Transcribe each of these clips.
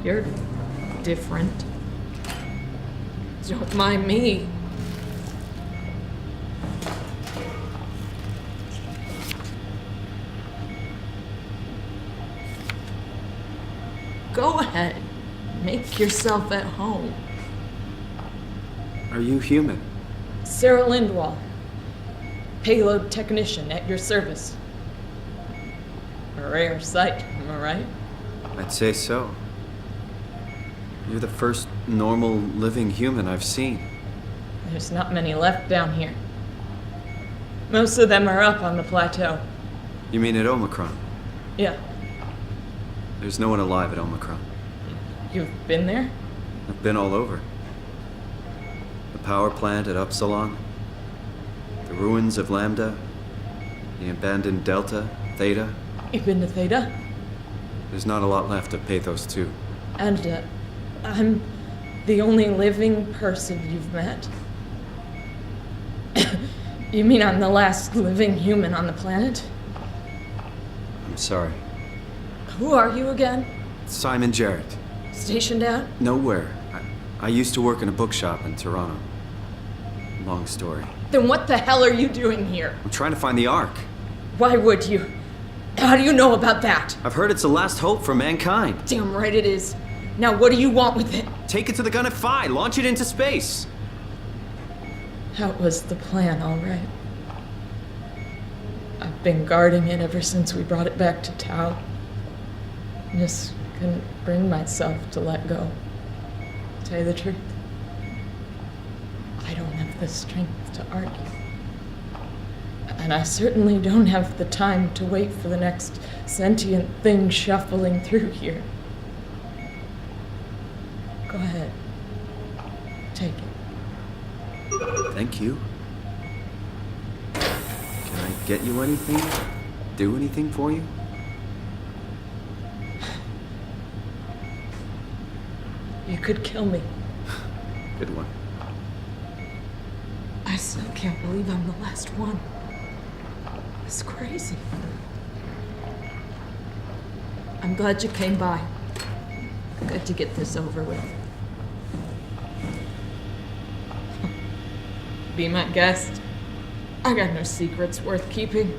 You're different. Don't mind me. Go ahead. Make yourself at home. Are you human? Sarah Lindwall. Payload technician at your service. A rare sight, am I right? I'd say so. You're the first normal living human I've seen. There's not many left down here. Most of them are up on the plateau. You mean at Omicron? Yeah. There's no one alive at Omicron. You've been there? I've been all over. The power plant at Upsilon, the ruins of Lambda, the abandoned Delta, Theta. You've been to Theta? There's not a lot left of Pathos 2. And, I'm the only living person you've met? You mean I'm the last living human on the planet? I'm sorry. Who are you again? Simon Jarrett. Stationed out? Nowhere. I used to work in a bookshop in Toronto. Long story. Then what the hell are you doing here? I'm trying to find the Ark. Why would you? How do you know about that? I've heard it's the last hope for mankind. Damn right it is. Now what do you want with it? Take it to the Gun at Phi. Launch it into space. That was the plan, all right. I've been guarding it ever since we brought it back to Tau. Just couldn't bring myself to let go. To tell you the truth, I don't have the strength to argue. And I certainly don't have the time to wait for the next sentient thing shuffling through here. Go ahead. Take it. Thank you. Can I get you anything? Do anything for you? You could kill me. Good one. I still can't believe I'm the last one. It's crazy. I'm glad you came by. Good to get this over with. Be my guest. I got no secrets worth keeping.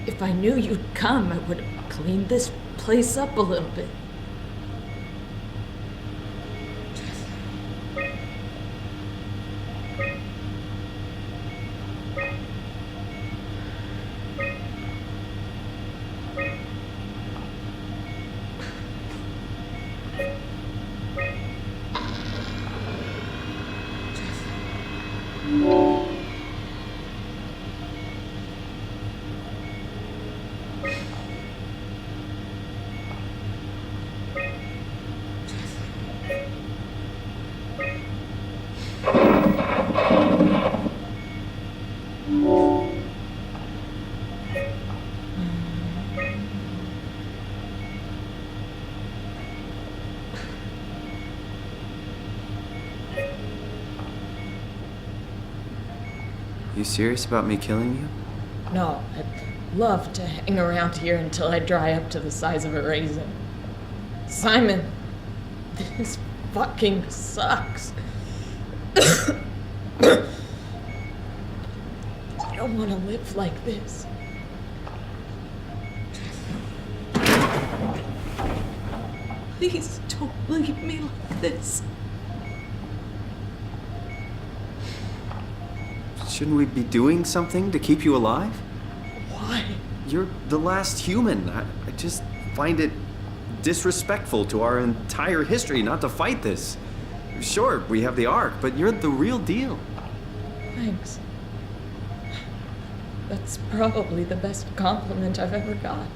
If I knew you'd come, I would have cleaned this place up a little bit. You serious about me killing you? No, I'd love to hang around here until I dry up to the size of a raisin. Simon, this fucking sucks. I don't want to live like this. Please don't leave me like this. Shouldn't we be doing something to keep you alive? Why? You're the last human. I just find it disrespectful to our entire history not to fight this. Sure, we have the Ark, but you're the real deal. Thanks. That's probably the best compliment I've ever got.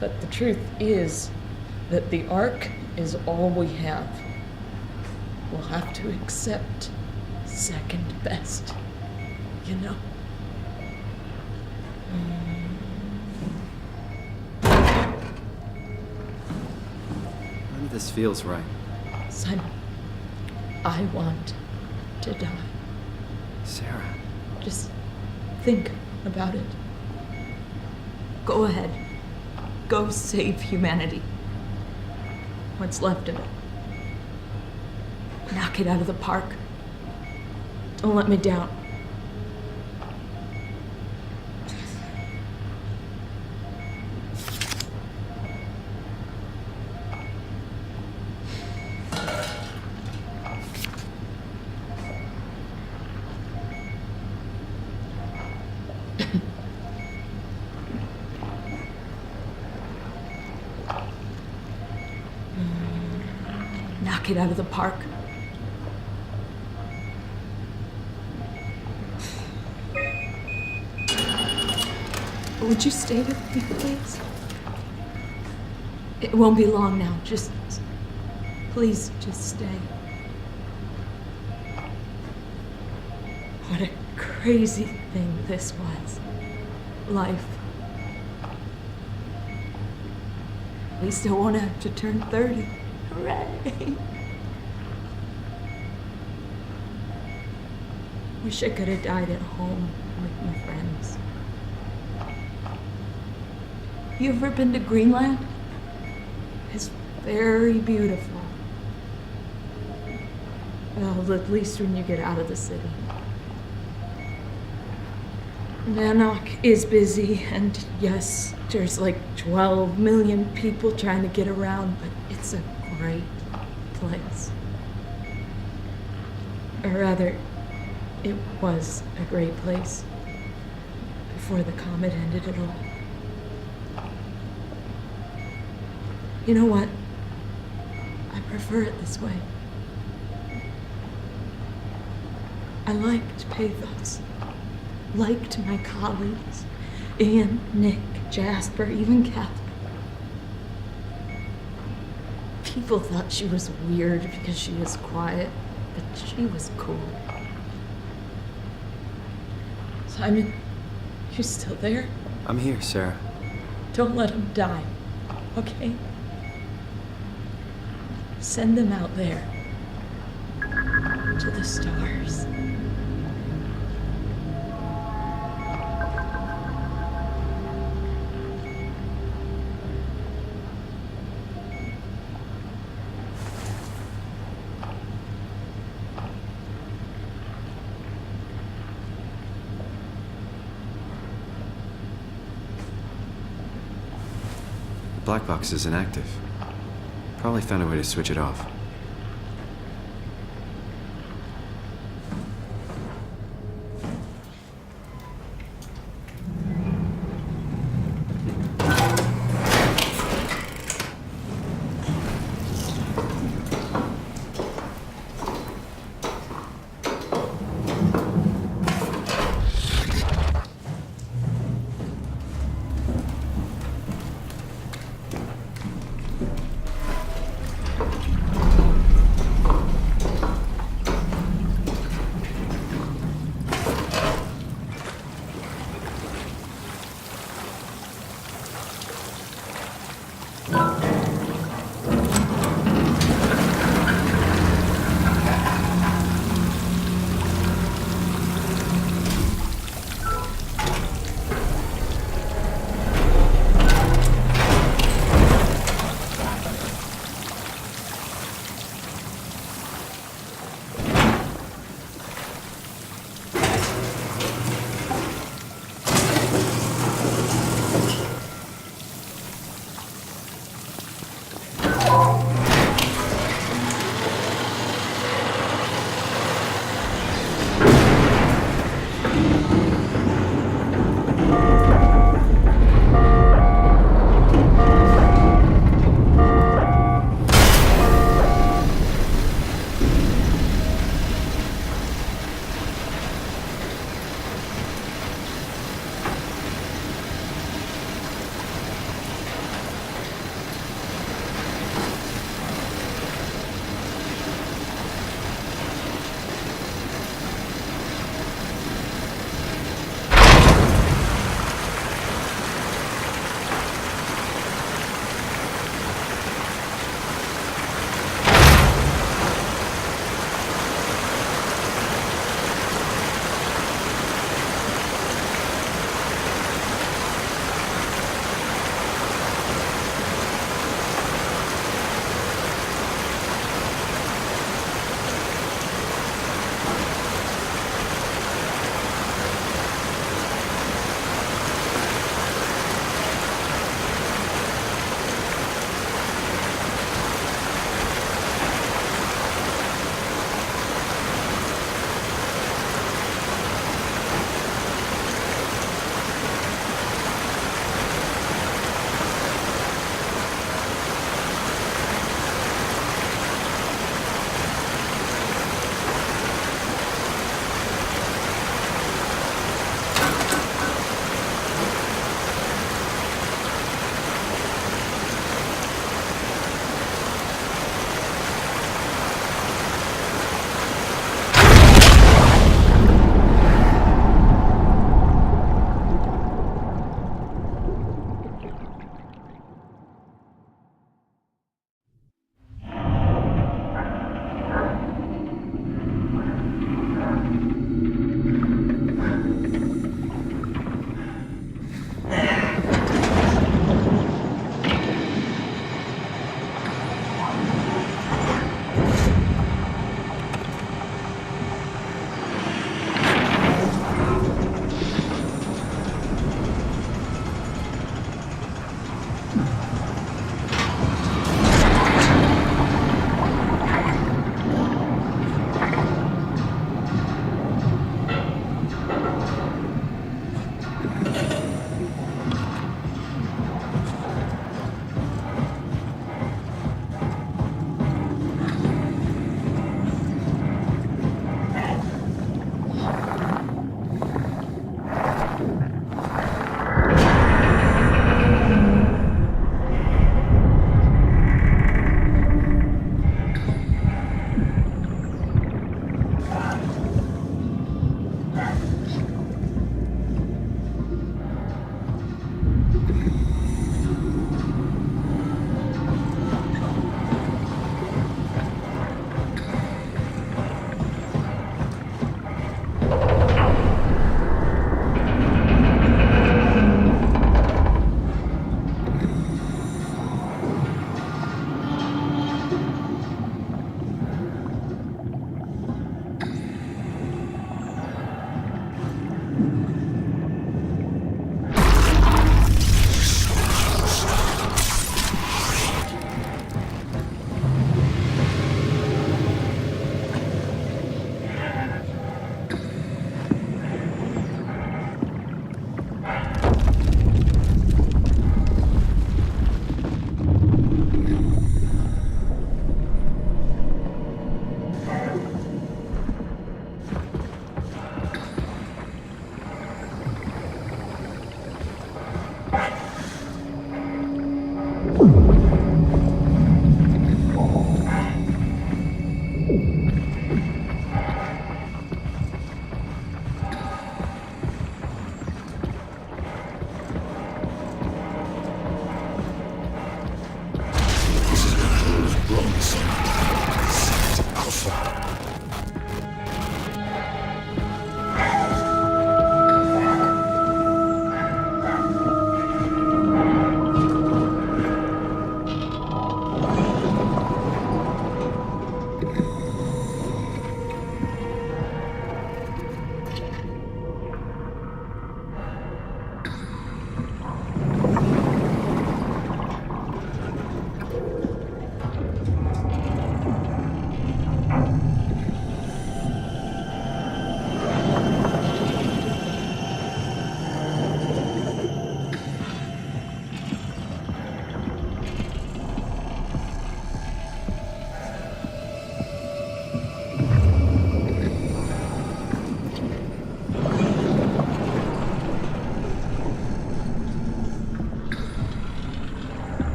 But the truth is that the Ark is all we have. We'll have to accept second best, you know? None of this feels right. Simon, I want to die. Sarah. Just think about it. Go ahead. go save humanity. What's left of it. Knock it out of the park. Don't let me down. Knock it out of the park. Would you stay with me, please? It won't be long now. Please, just stay. What a crazy thing this was. Life. At least I won't have to turn 30. Hooray! Wish I could have died at home with my friends. You ever been to Greenland? It's very beautiful. Well, at least when you get out of the city. Nanook is busy, and yes, there's like 12 million people trying to get around, but it's a great place. Or rather, it was a great place before the comet ended it all. You know what? I prefer it this way. I liked pathos. Liked my colleagues. Ian, Nick, Jasper, even Catherine. People thought she was weird because she was quiet, but she was cool. Simon, you still there? I'm here, Sarah. Don't let him die, okay? Send them out there to the stars. The black box is inactive. Probably found a way to switch it off.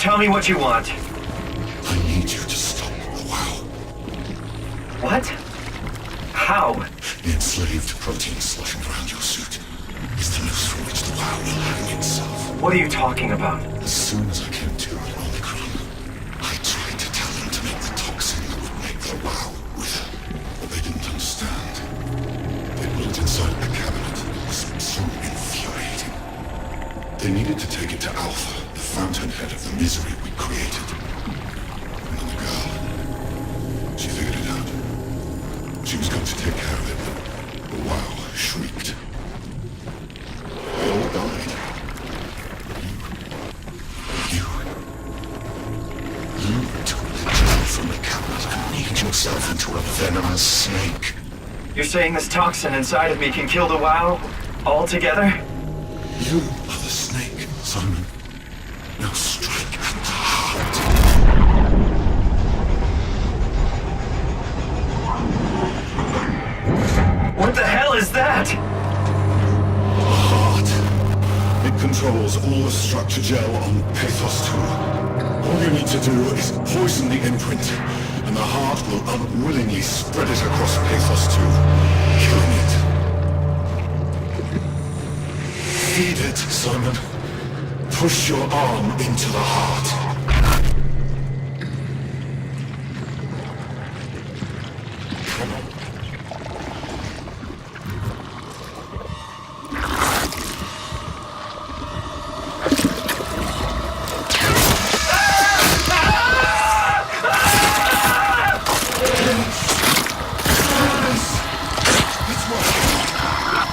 tell me what you want. I need you to stop the WoW. What? How? The enslaved protein sloshing around your suit is the noose from which the WoW will hang itself. What are you talking about? As soon as I came to on Omicron, I tried to tell them to make the toxin that would make the WoW wither, but they didn't understand. They built inside a cabinet that was so infuriating. They needed to take it to Alpha, the fountainhead of the misery we created. And then the girl, she figured it out. She was going to take care of it, but the WoW shrieked. They all died. You took the gel from the cabinet and made yourself into a venomous snake. You're saying this toxin inside of me can kill the WoW? Altogether? You are the snake, Simon. Now strike at the heart. What the hell is that? The heart. It controls all the structure gel on Pathos 2. All you need to do is poison the imprint, and the heart will unwillingly spread it across Pathos 2, killing it. Feed it, Simon. Push your arm into the heart. Come on.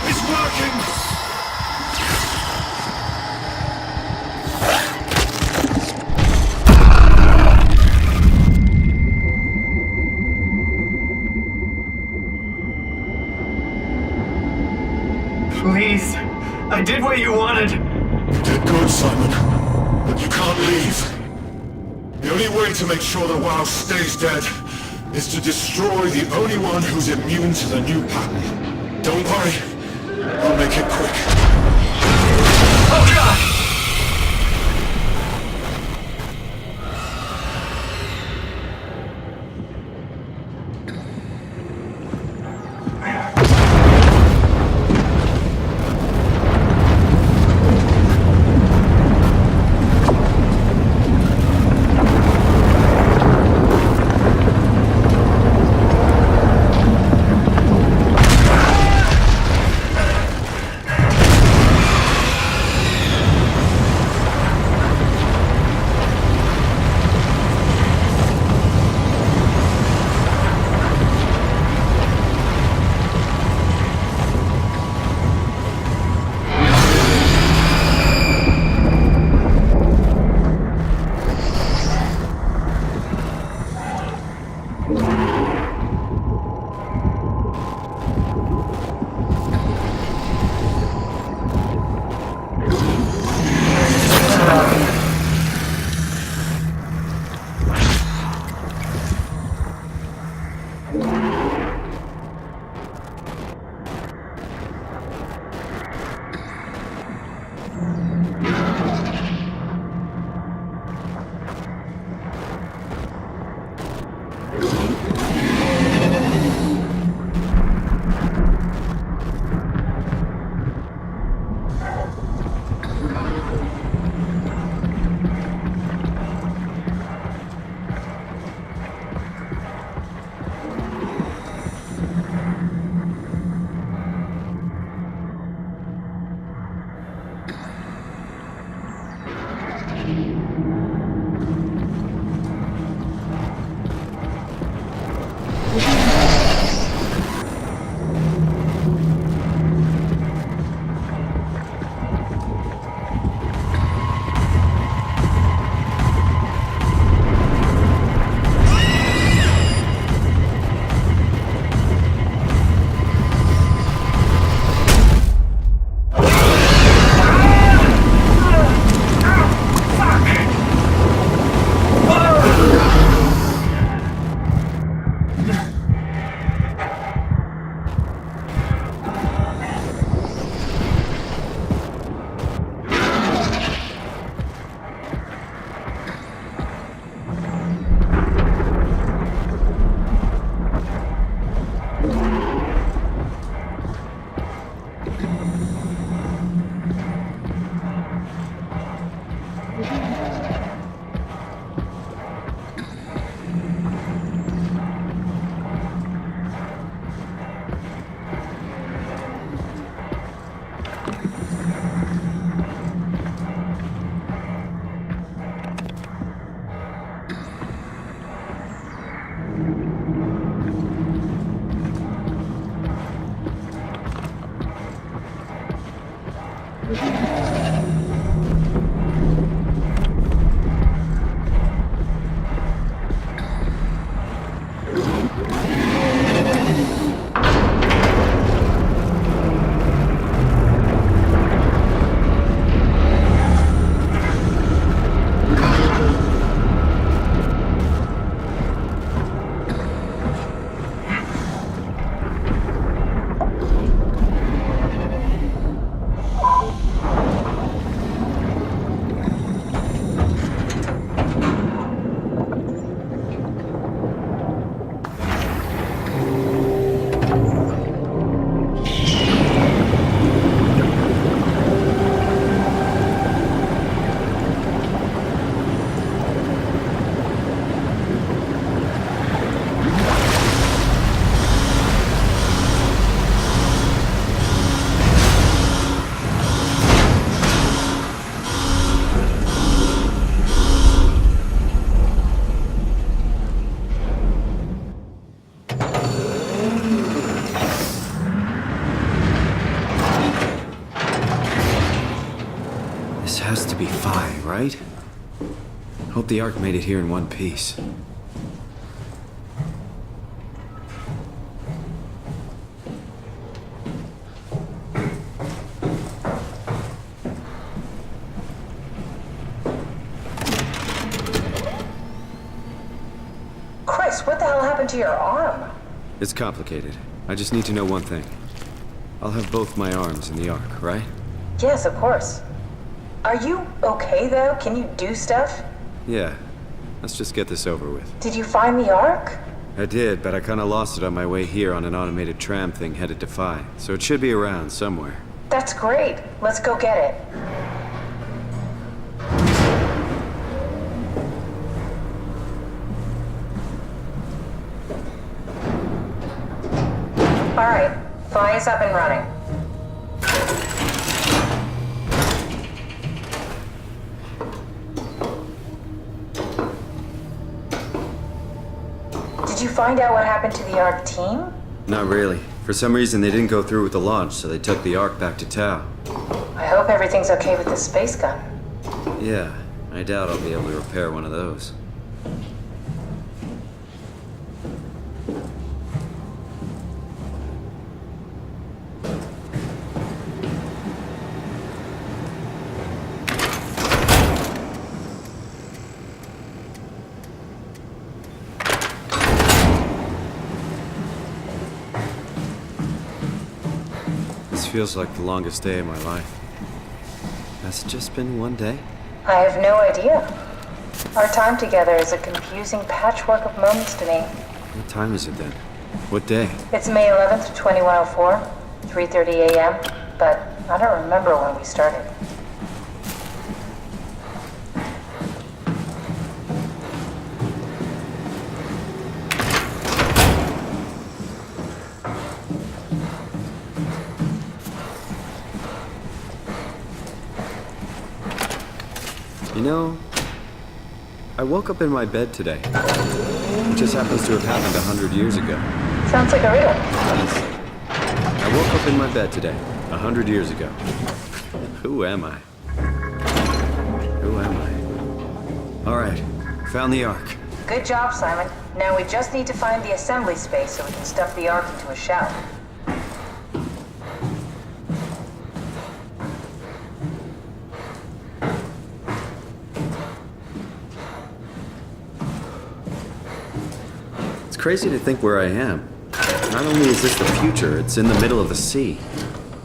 It's working! Please. I did what you wanted. You did good, Simon. But you can't leave. The only way to make sure the WoW stays dead is to destroy the only one who's immune to the new pattern. Don't worry. I'll make it quick. Oh god! This has to be Phi, right? Hope the Ark made it here in one piece. Chris, what the hell happened to your arm? It's complicated. I just need to know one thing. I'll have both my arms in the Ark, right? Yes, of course. Are you okay, though? Can you do stuff? Yeah. Let's just get this over with. Did you find the Ark? I did, but I kinda lost it on my way here on an automated tram thing headed to Phi, so it should be around somewhere. That's great. Let's go get it. All right, Phi is up and running. Did you find out what happened to the Ark team? Not really. For some reason, they didn't go through with the launch, so they took the Ark back to Tau. I hope everything's okay with the space gun. Yeah, I doubt I'll be able to repair one of those. This feels like the longest day of my life. Has it just been one day? I have no idea. Our time together is a confusing patchwork of moments to me. What time is it then? What day? It's May 11th, 2104, 3:30 a.m., but I don't remember when we started. You know, I woke up in my bed today. It just happens to have happened 100 years ago. Sounds like a riddle. Honestly. I woke up in my bed today, 100 years ago. Who am I? Who am I? All right, found the Ark. Good job, Simon. Now we just need to find the assembly space so we can stuff the Ark into a shell. It's crazy to think where I am. Not only is this the future, it's in the middle of the sea.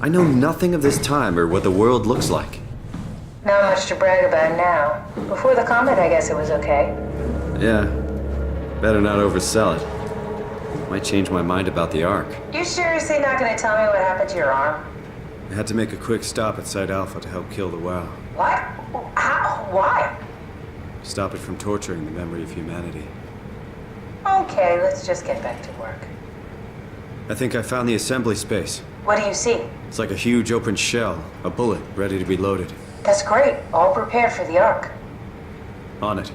I know nothing of this time or what the world looks like. Not much to brag about now. Before the comet, I guess it was okay. Yeah, better not oversell it. Might change my mind about the Ark. You seriously not gonna tell me what happened to your arm? I had to make a quick stop at Site Alpha to help kill the WoW. What? How? Why? Stop it from torturing the memory of humanity. Okay, let's just get back to work. I think I found the assembly space. What do you see? It's like a huge open shell, a bullet ready to be loaded. That's great. All prepared for the Ark. On it.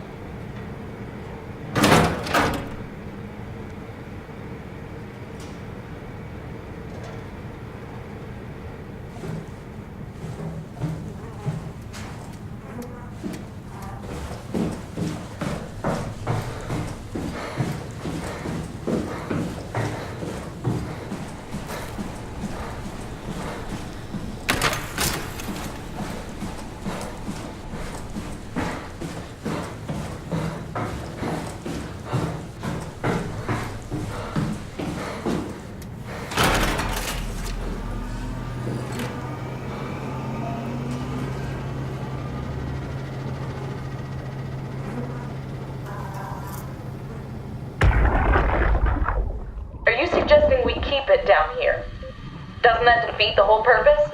Doesn't that defeat the whole purpose?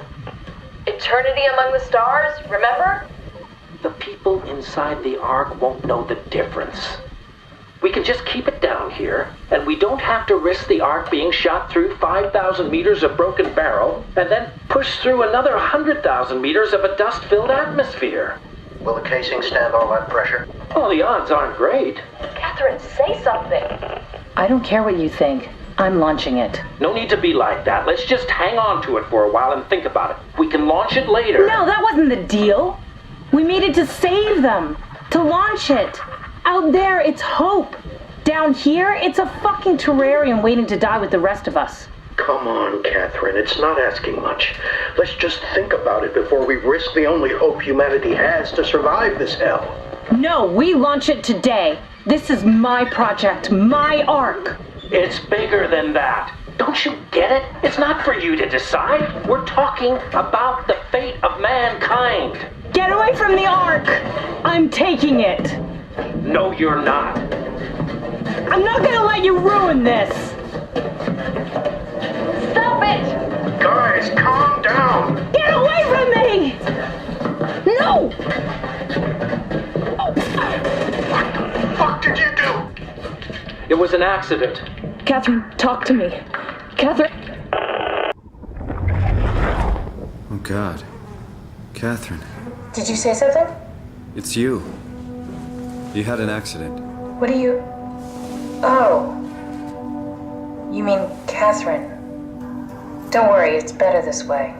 Eternity among the stars, remember? The people inside the Ark won't know the difference. We can just keep it down here, and we don't have to risk the Ark being shot through 5,000 meters of broken barrel, and then push through another 100,000 meters of a dust-filled atmosphere. Will the casing stand all that pressure? Well, the odds aren't great. Catherine, say something. I don't care what you think. I'm launching it. No need to be like that. Let's just hang on to it for a while and think about it. We can launch it later. No, that wasn't the deal. We made it to save them. To launch it. Out there, it's hope. Down here, it's a fucking terrarium waiting to die with the rest of us. Come on, Catherine. It's not asking much. Let's just think about it before we risk the only hope humanity has to survive this hell. No, we launch it today. This is my project, my Ark. It's bigger than that. Don't you get it? It's not for you to decide. We're talking about the fate of mankind. Get away from the Ark! I'm taking it. No, you're not. I'm not gonna let you ruin this. Stop it! Guys, calm down! Get away from me! No! What the fuck did you do? It was an accident. Catherine, talk to me. Catherine. Oh, God. Catherine, Did you say something? it's you. You had an accident. What do you... Oh. You mean Catherine. Don't worry, it's better this way.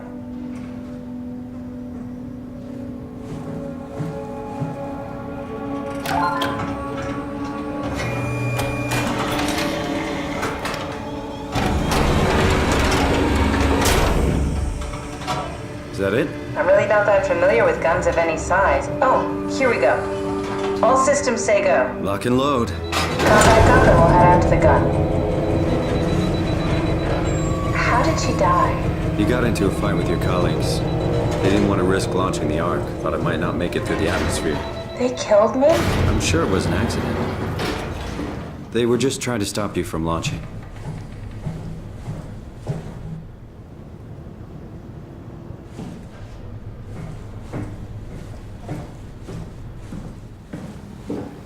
Is that it? I'm really not that familiar with guns of any size. Oh, here we go. All systems say go. Lock and load. Combat up and we'll head out to the gun. How did she die? You got into a fight with your colleagues. They didn't want to risk launching the Ark. Thought it might not make it through the atmosphere. They killed me? I'm sure it was an accident. They were just trying to stop you from launching.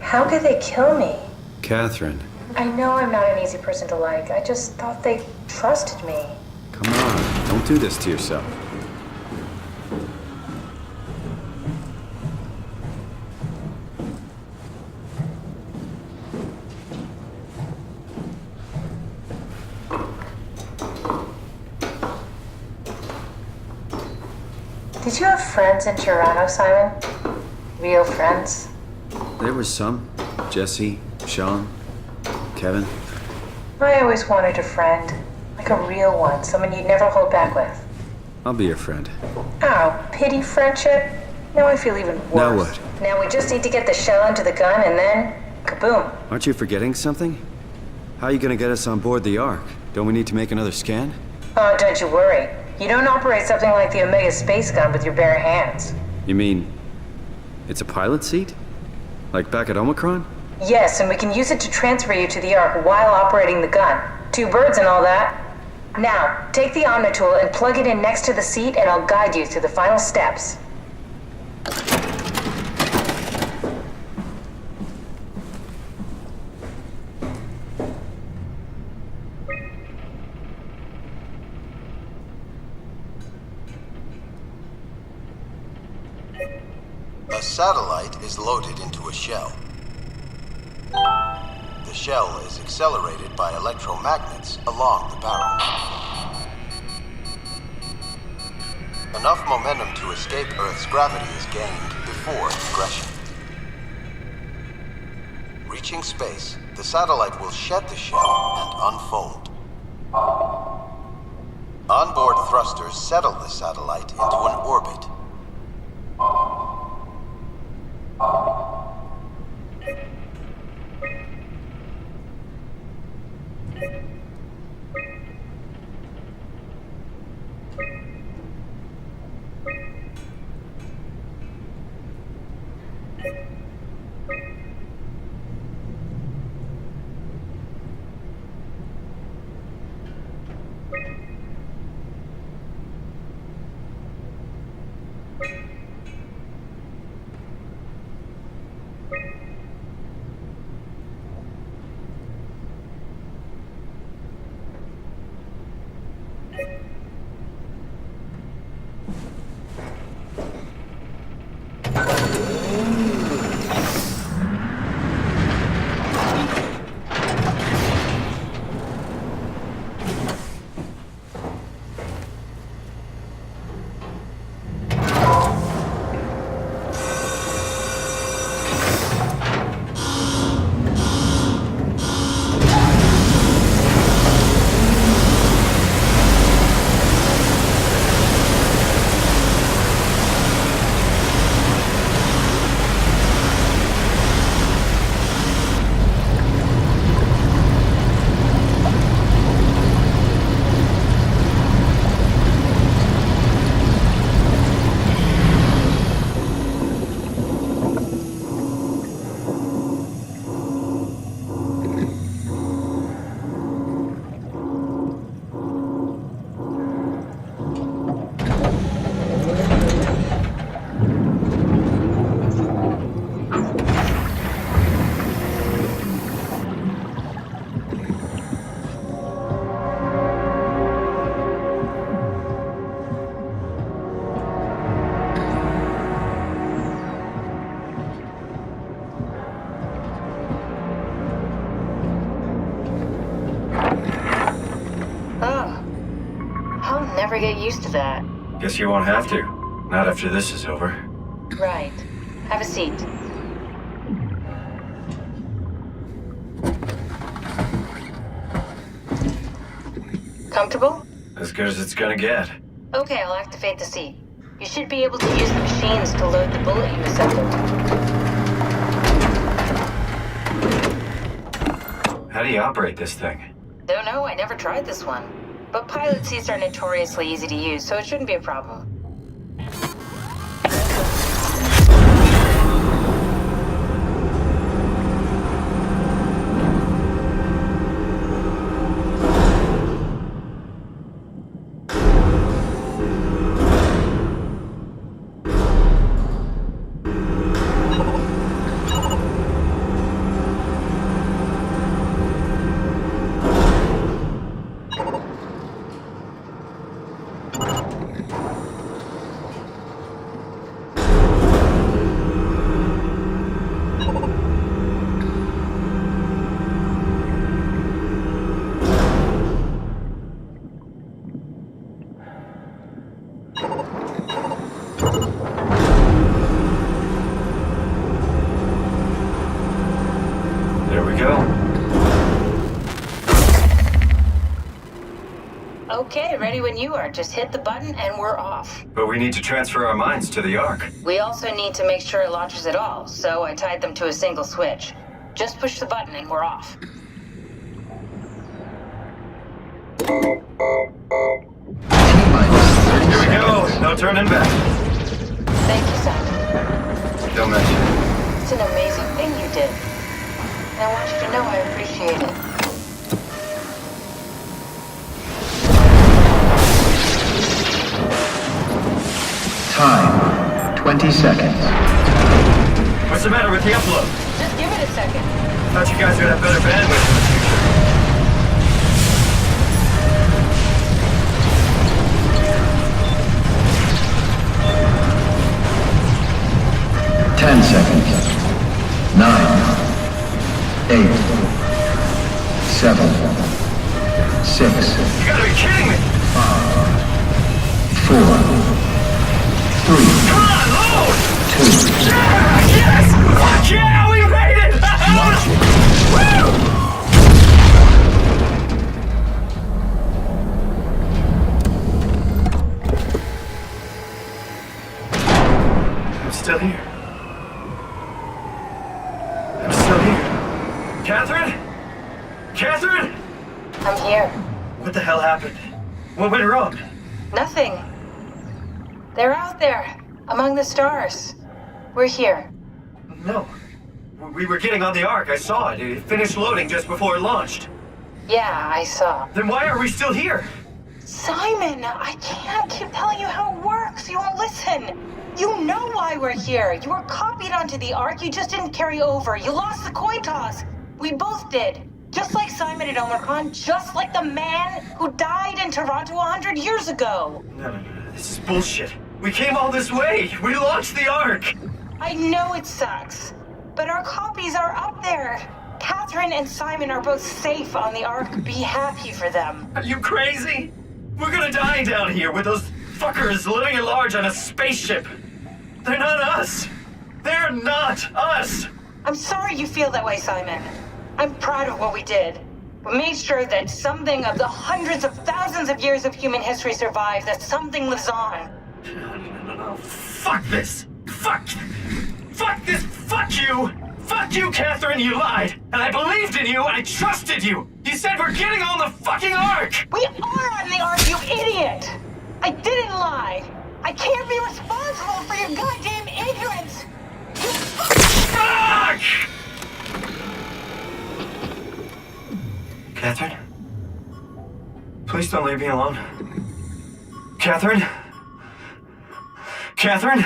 How could they kill me? Catherine, I know I'm not an easy person to like. I just thought they trusted me. come on. Don't do this to yourself. Did you have friends in Toronto, Simon? Real friends? There was some. Jesse, Sean, Kevin. I always wanted a friend. Like a real one. Someone you'd never hold back with. I'll be your friend. Oh, pity friendship? Now I feel even worse. Now what? Now we just need to get the shell into the gun and then... kaboom. Aren't you forgetting something? How are you gonna get us on board the Ark? Don't we need to make another scan? Oh, don't you worry. You don't operate something like the Omega space gun with your bare hands. You mean it's a pilot seat? Like back at Omicron? Yes, and we can use it to transfer you to the Ark while operating the gun. 2 birds and all that. Now, take the Omnitool and plug it in next to the seat and I'll guide you through the final steps. A satellite is loaded into a shell. The shell is accelerated by electromagnets along the barrel. Enough momentum to escape Earth's gravity is gained before regression. Reaching space, the satellite will shed the shell and unfold. Onboard thrusters settle the satellite into an orbit. never get used to that. Guess you won't have to. Not after this is over. Right. Have a seat. Comfortable? As good as it's gonna get. Okay, I'll activate the seat. You should be able to use the machines to load the bullet you assembled. How do you operate this thing? Don't know, I never tried this one. But pilot seats are notoriously easy to use, so it shouldn't be a problem. There we go. Okay, ready when you are. Just hit the button and we're off. But we need to transfer our minds to the Ark. We also need to make sure it launches at all, so I tied them to a single switch. Just push the button and we're off. Here we go. No turning back. Thank you, Simon. Don't mention it. It's an amazing thing you did. And I want you to know I appreciate it. Time, 20 seconds. What's the matter with the upload? Just give it a second. Thought you guys would have better bandwidth in the future. 10 seconds. 9, 8, 7, 6. You gotta be kidding me! 4, 3, Come on, load! 2. Yes! Fuck yeah, we made it! Woo! I'm still here. I'm still here. Catherine? Catherine? I'm here. What the hell happened? What went wrong? Nothing. They're out there, among the stars. We're here. No. We were getting on the Ark. I saw it. It finished loading just before it launched. Yeah, I saw. Then why are we still here? Simon, I can't keep telling you how it works. You won't listen. You know why we're here. You were copied onto the Ark. You just didn't carry over. You lost the coin toss. We both did. Just like Simon at Omicron, just like the man who died in Toronto 100 years ago. No. This is bullshit. We came all this way. We launched the Ark. I know it sucks, but our copies are up there. Catherine and Simon are both safe on the Ark. Be happy for them. Are you crazy? We're gonna die down here with those fuckers living at large on a spaceship. They're not us. They're not us. I'm sorry you feel that way, Simon. I'm proud of what we did. We made sure that something of the hundreds of thousands of years of human history survives, that something lives on. No. Fuck this. Fuck this. Fuck you. Fuck you, Catherine. You lied. And I believed in you. I trusted you. You said we're getting on the fucking Ark. We are on the Ark, you idiot. I didn't lie. I can't be responsible for your goddamn ignorance. You Fuck! Catherine? Please don't leave me alone. Catherine? Catherine?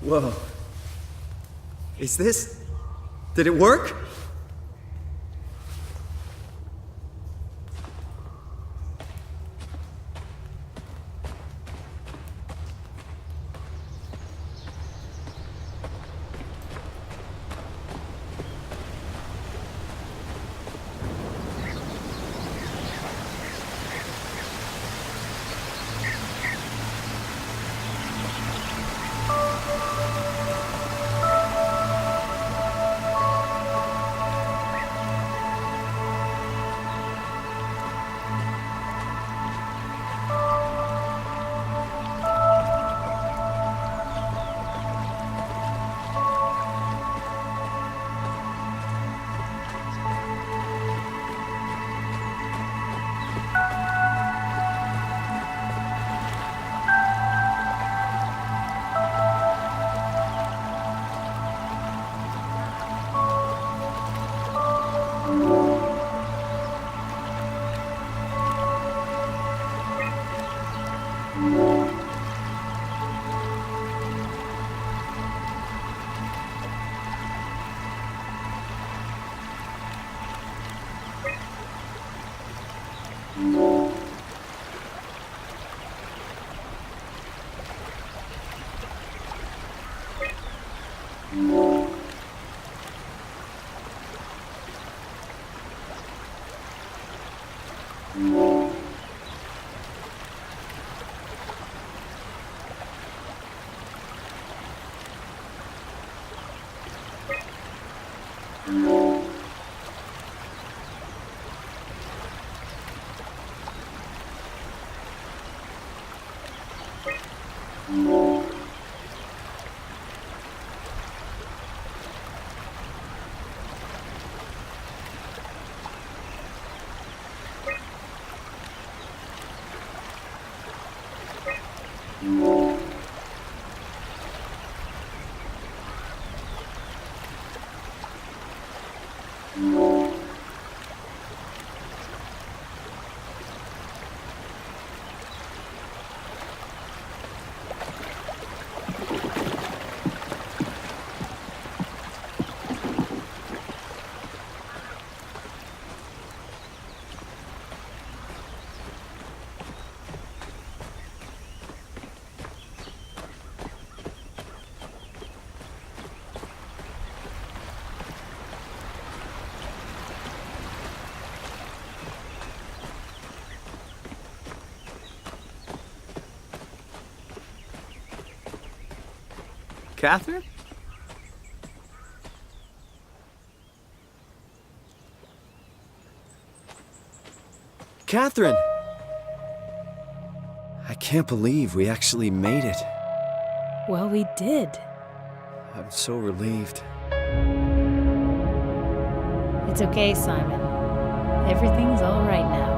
Whoa. Is this... Did it work? Catherine? Catherine! I can't believe we actually made it. Well, we did. I'm so relieved. It's okay, Simon. Everything's all right now.